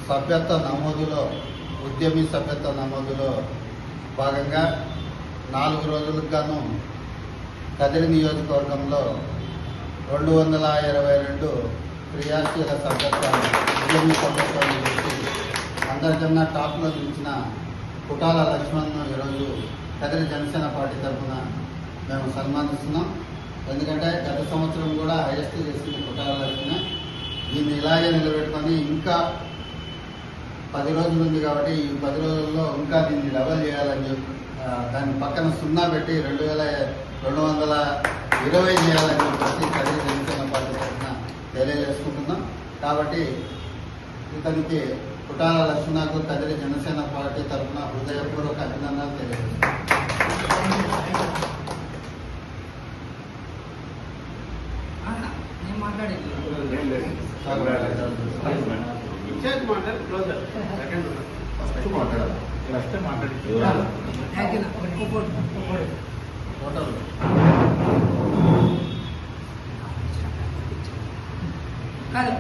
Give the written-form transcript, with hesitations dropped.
సభ్యత్వ నమోదులో ఉద్యమి సభ్యత్వ నమోదులో భాగంగా 4 రోజులకు గాను కదిరి నియోజకవర్గంలో 222 క్రియాశీల సభ్యత్వాన్ని ఉద్యమి సభ్యత్వాన్ని గురించి అందరికన్నా టాప్లో నిలిచిన కుటాల లక్ష్మణ్ను ఈరోజు కదిరి జనసేన పార్టీ తరఫున మేము సన్మానిస్తున్నాం. ఎందుకంటే గత సంవత్సరం కూడా హైయెస్ట్ చేసింది కుటాల లక్ష్మణ్. దీన్ని ఇలాగే నిలబెట్టుకొని ఇంకా 10 రోజులు ఉంది కాబట్టి ఈ 10 రోజుల్లో ఇంకా దీన్ని డబల్ చేయాలని చెప్పి దాని పక్కన 0 పెట్టి 2220 చేయాలని చెప్పి కదిరి జనసేన పార్టీ తరఫున తెలియజేసుకుంటున్నాం. కాబట్టి ఇతనికి కుటాల లక్ష్మణకు కదిరి జనసేన పార్టీ తరఫున హృదయపూర్వక అభినందనలు తెలియజేస్తున్నాం. కాదు